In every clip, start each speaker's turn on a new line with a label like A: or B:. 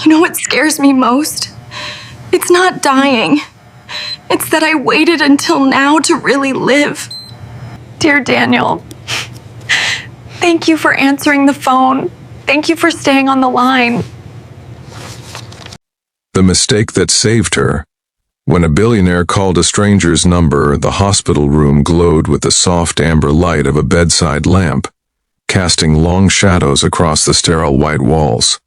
A: You know what scares me most? It's not dying. It's that I waited until now to really live. Dear Daniel, thank you for answering the phone. Thank you for staying on the line.
B: The mistake that saved her. When a billionaire called a stranger's number, the hospital room glowed with the soft amber light of a bedside lamp, casting long shadows across the sterile white walls.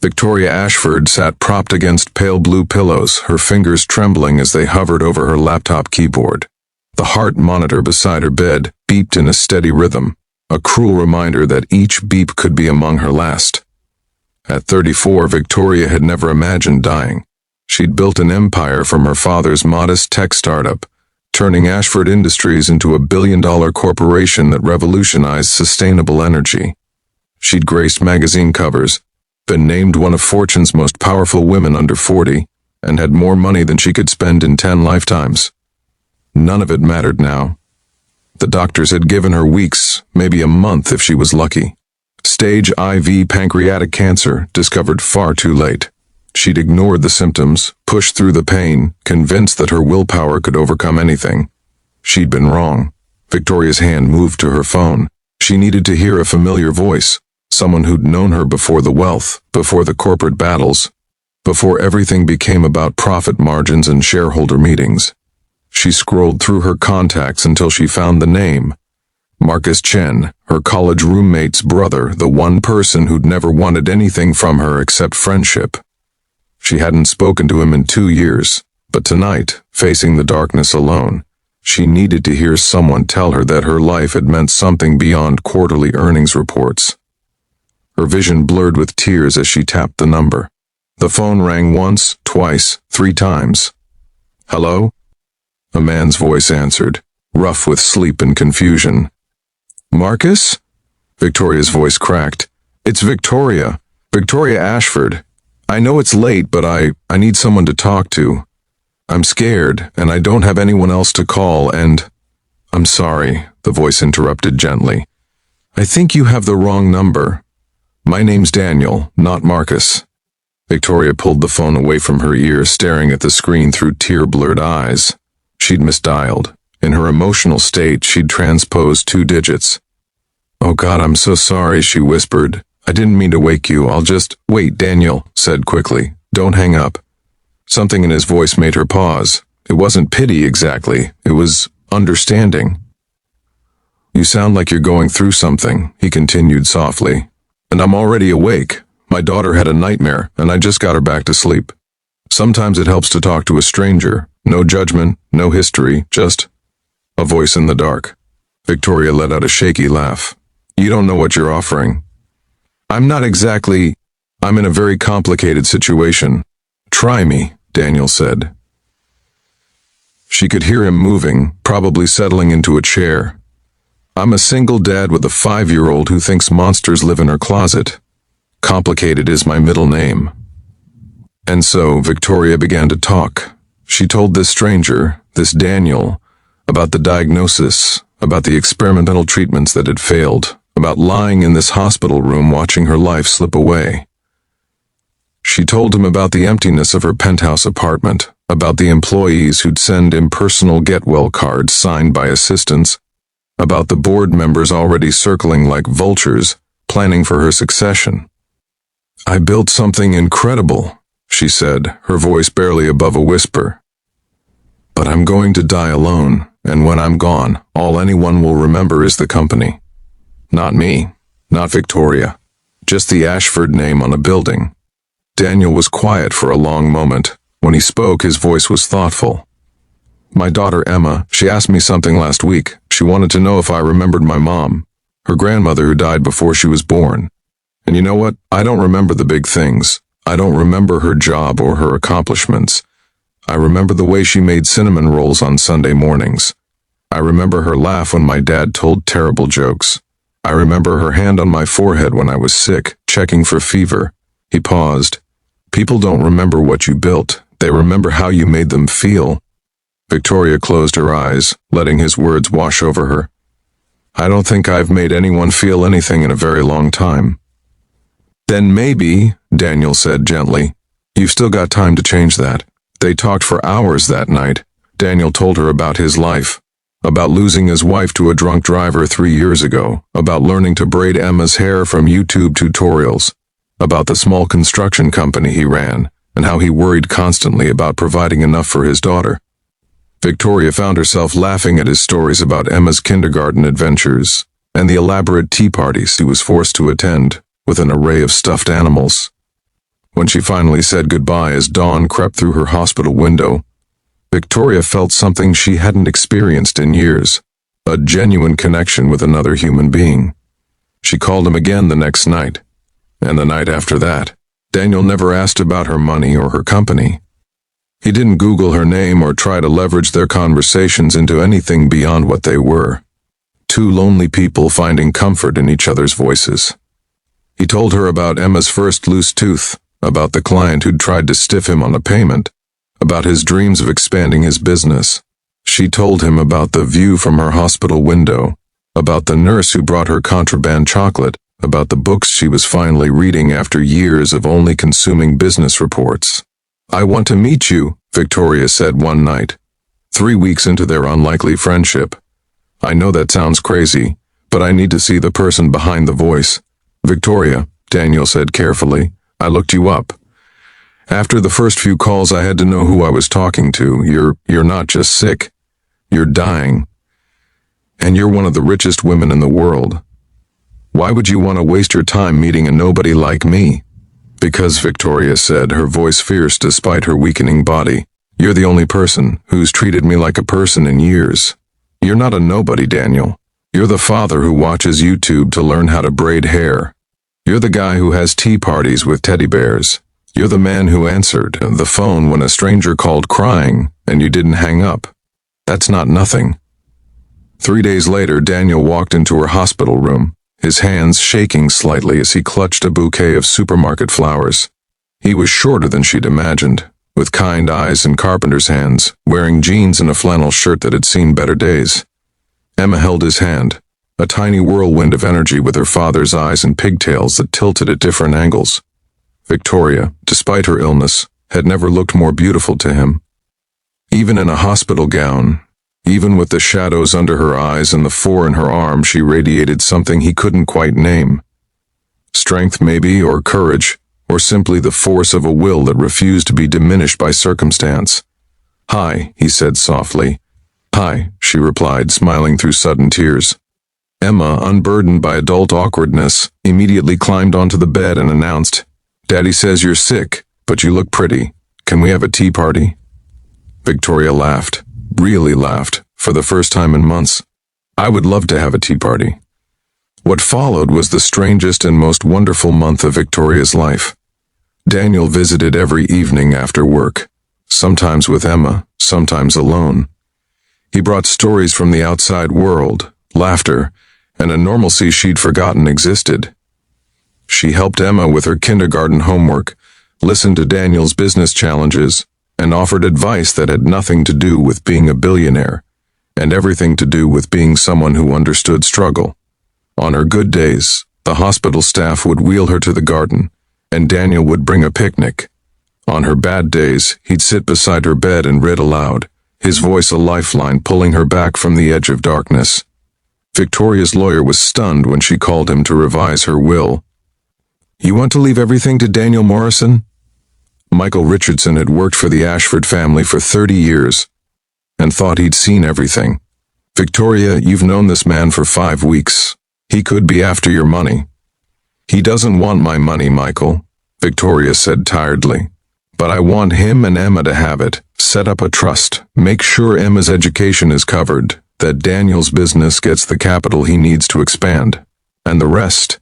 B: Victoria Ashford sat propped against pale blue pillows, her fingers trembling as they hovered over her laptop keyboard. The heart monitor beside her bed beeped in a steady rhythm, a cruel reminder that each beep could be among her last. At 34, Victoria had never imagined dying. She'd built an empire from her father's modest tech startup, turning Ashford Industries into a billion-dollar corporation that revolutionized sustainable energy. She'd graced magazine covers, been named one of Fortune's most powerful women under 40, and had more money than she could spend in 10 lifetimes. None of it mattered now. The doctors had given her weeks, maybe a month if she was lucky. Stage IV pancreatic cancer, discovered far too late. She'd ignored the symptoms, pushed through the pain, convinced that her willpower could overcome anything. She'd been wrong. Victoria's hand moved to her phone. She needed to hear a familiar voice, someone who'd known her before the wealth, before the corporate battles, before everything became about profit margins and shareholder meetings. She scrolled through her contacts until she found the name. Marcus Chen, her college roommate's brother, the one person who'd never wanted anything from her except friendship. She hadn't spoken to him in 2 years, but tonight, facing the darkness alone, she needed to hear someone tell her that her life had meant something beyond quarterly earnings reports. Her vision blurred with tears as she tapped the number. The phone rang once, twice, 3 times. "Hello?" A man's voice answered, rough with sleep and confusion. "Marcus?" Victoria's voice cracked. "It's Victoria. Victoria Ashford. I know it's late, but I need someone to talk to. I'm scared, and I don't have anyone else to call, and—" "I'm sorry," the voice interrupted gently. "I think you have the wrong number. My name's Daniel, not Marcus." Victoria pulled the phone away from her ear, staring at the screen through tear-blurred eyes. She'd misdialed. In her emotional state, she'd transposed 2 digits. "Oh God, I'm so sorry," she whispered. "I didn't mean to wake you. I'll just—" "Wait," Daniel said quickly. "Don't hang up." Something in his voice made her pause. It wasn't pity exactly. It was understanding. "You sound like you're going through something," he continued softly. "And I'm already awake. My daughter had a nightmare, and I just got her back to sleep. Sometimes it helps to talk to a stranger. No judgment, no history, just—" A voice in the dark. Victoria let out a shaky laugh. "You don't know what you're offering." "I'm not exactly— I'm in a very complicated situation. Try me," Daniel said. She could hear him moving, probably settling into a chair. "I'm a single dad with a 5-year-old who thinks monsters live in her closet. Complicated is my middle name." And so Victoria began to talk. She told this stranger, this Daniel, about the diagnosis, about the experimental treatments that had failed, about lying in this hospital room watching her life slip away. She told him about the emptiness of her penthouse apartment, about the employees who'd send impersonal get-well cards signed by assistants, about the board members already circling like vultures, planning for her succession. "I built something incredible," she said, her voice barely above a whisper. "But I'm going to die alone, and when I'm gone, all anyone will remember is the company. Not me, not Victoria, just the Ashford name on a building." Daniel was quiet for a long moment. When he spoke, his voice was thoughtful. "My daughter Emma, she asked me something last week. She wanted to know if I remembered my mom, her grandmother who died before she was born. And you know what? I don't remember the big things. I don't remember her job or her accomplishments. I remember the way she made cinnamon rolls on Sunday mornings. I remember her laugh when my dad told terrible jokes. I remember her hand on my forehead when I was sick, checking for fever." He paused. "People don't remember what you built. They remember how you made them feel." Victoria closed her eyes, letting his words wash over her. "I don't think I've made anyone feel anything in a very long time." "Then maybe," Daniel said gently. "You've still got time to change that." They talked for hours that night. Daniel told her about his life, about losing his wife to a drunk driver 3 years ago, about learning to braid Emma's hair from YouTube tutorials, about the small construction company he ran, and how he worried constantly about providing enough for his daughter. Victoria found herself laughing at his stories about Emma's kindergarten adventures and the elaborate tea parties he was forced to attend with an array of stuffed animals. When she finally said goodbye as dawn crept through her hospital window, Victoria felt something she hadn't experienced in years, a genuine connection with another human being. She called him again the next night, and the night after that. Daniel never asked about her money or her company. He didn't Google her name or try to leverage their conversations into anything beyond what they were. Two lonely people finding comfort in each other's voices. He told her about Emma's first loose tooth, about the client who'd tried to stiff him on a payment, about his dreams of expanding his business. She told him about the view from her hospital window, about the nurse who brought her contraband chocolate, about the books she was finally reading after years of only consuming business reports. "I want to meet you," Victoria said one night, 3 weeks into their unlikely friendship. "I know that sounds crazy, but I need to see the person behind the voice." "Victoria," Daniel said carefully, "I looked you up. After the first few calls I had to know who I was talking to. You're not just sick. You're dying. And you're one of the richest women in the world. Why would you want to waste your time meeting a nobody like me?" "Because," Victoria said, her voice fierce despite her weakening body, "you're the only person who's treated me like a person in years. You're not a nobody, Daniel. You're the father who watches YouTube to learn how to braid hair. You're the guy who has tea parties with teddy bears. You're the man who answered the phone when a stranger called crying and you didn't hang up. That's not nothing." 3 days later, Daniel walked into her hospital room, his hands shaking slightly as he clutched a bouquet of supermarket flowers. He was shorter than she'd imagined, with kind eyes and carpenter's hands, wearing jeans and a flannel shirt that had seen better days. Emma held his hand, a tiny whirlwind of energy with her father's eyes and pigtails that tilted at different angles. Victoria, despite her illness, had never looked more beautiful to him. Even in a hospital gown, even with the shadows under her eyes and the 4 in her arm, she radiated something he couldn't quite name. Strength, maybe, or courage, or simply the force of a will that refused to be diminished by circumstance. "Hi," he said softly. "Hi," she replied, smiling through sudden tears. Emma, unburdened by adult awkwardness, immediately climbed onto the bed and announced, "Daddy says you're sick, but you look pretty. Can we have a tea party?" Victoria laughed. Really laughed, for the first time in months. "I would love to have a tea party." What followed was the strangest and most wonderful month of Victoria's life. Daniel visited every evening after work, sometimes with Emma, sometimes alone. He brought stories from the outside world, laughter, and a normalcy she'd forgotten existed. She helped Emma with her kindergarten homework, listened to Daniel's business challenges, and offered advice that had nothing to do with being a billionaire, and everything to do with being someone who understood struggle. On her good days, the hospital staff would wheel her to the garden, and Daniel would bring a picnic. On her bad days, he'd sit beside her bed and read aloud, his voice a lifeline pulling her back from the edge of darkness. Victoria's lawyer was stunned when she called him to revise her will. "You want to leave everything to Daniel Morrison?" Michael Richardson had worked for the Ashford family for 30 years and thought he'd seen everything. "Victoria, you've known this man for 5 weeks. He could be after your money." "He doesn't want my money, Michael," Victoria said tiredly. "But I want him and Emma to have it. Set up a trust. Make sure Emma's education is covered, that Daniel's business gets the capital he needs to expand. And the rest.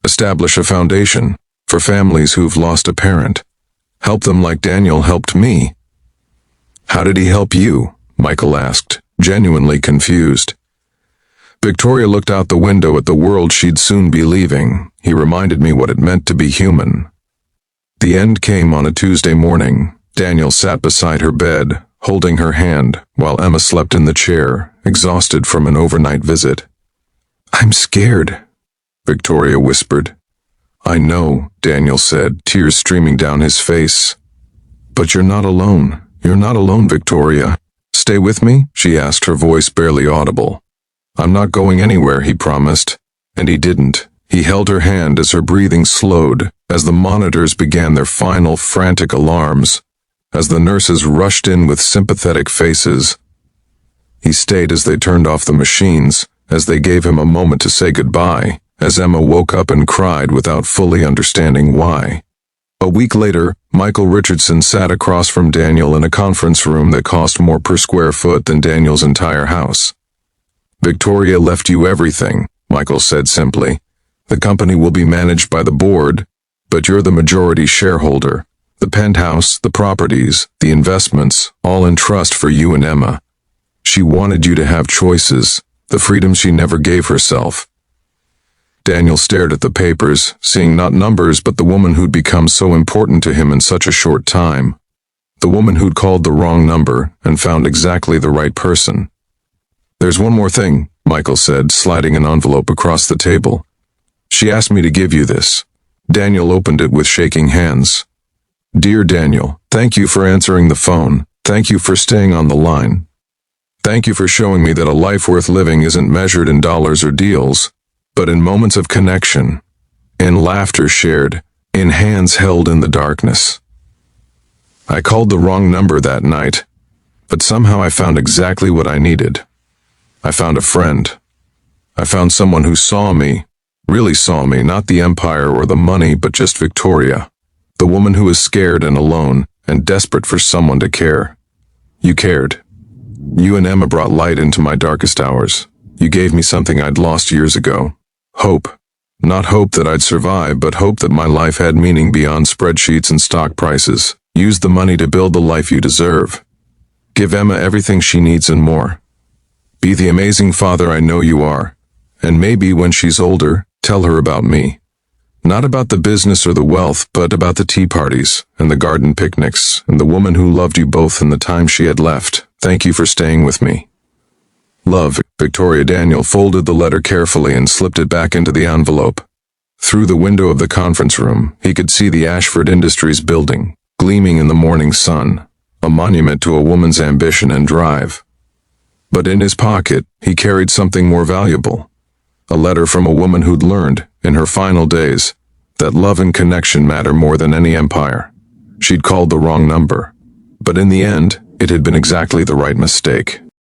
B: Establish a foundation for families who've lost a parent. Help them like Daniel helped me." "How did he help you?" Michael asked, genuinely confused. Victoria looked out the window at the world she'd soon be leaving. "He reminded me what it meant to be human." The end came on a Tuesday morning. Daniel sat beside her bed, holding her hand, while Emma slept in the chair, exhausted from an overnight visit. "I'm scared," Victoria whispered. I know, Daniel said, tears streaming down his face. But you're not alone. You're not alone, Victoria. Stay with me? She asked, her voice barely audible. I'm not going anywhere, he promised. And he didn't. He held her hand as her breathing slowed, as the monitors began their final frantic alarms, as the nurses rushed in with sympathetic faces. He stayed as they turned off the machines, as they gave him a moment to say goodbye, as Emma woke up and cried without fully understanding why. A week later, Michael Richardson sat across from Daniel in a conference room that cost more per square foot than Daniel's entire house. Victoria left you everything, Michael said simply. The company will be managed by the board, but you're the majority shareholder. The penthouse, the properties, the investments, all in trust for you and Emma. She wanted you to have choices, the freedom she never gave herself. Daniel stared at the papers, seeing not numbers but the woman who'd become so important to him in such a short time. The woman who'd called the wrong number and found exactly the right person. There's one more thing, Michael said, sliding an envelope across the table. She asked me to give you this. Daniel opened it with shaking hands. Dear Daniel, thank you for answering the phone. Thank you for staying on the line. Thank you for showing me that a life worth living isn't measured in dollars or deals, but in moments of connection, in laughter shared, in hands held in the darkness. I called the wrong number that night, but somehow I found exactly what I needed. I found a friend. I found someone who saw me, really saw me, not the empire or the money, but just Victoria, the woman who was scared and alone and desperate for someone to care. You cared. You and Emma brought light into my darkest hours. You gave me something I'd lost years ago. Hope. Not hope that I'd survive, but hope that my life had meaning beyond spreadsheets and stock prices. Use the money to build the life you deserve. Give Emma everything she needs and more. Be the amazing father I know you are. And maybe when she's older, tell her about me. Not about the business or the wealth, but about the tea parties and the garden picnics and the woman who loved you both in the time she had left. Thank you for staying with me. Love, Victoria. Daniel folded the letter carefully and slipped it back into the envelope. Through the window of the conference room, he could see the Ashford Industries building, gleaming in the morning sun, a monument to a woman's ambition and drive. But in his pocket, he carried something more valuable. A letter from a woman who'd learned, in her final days, that love and connection matter more than any empire. She'd called the wrong number, but in the end, it had been exactly the right mistake.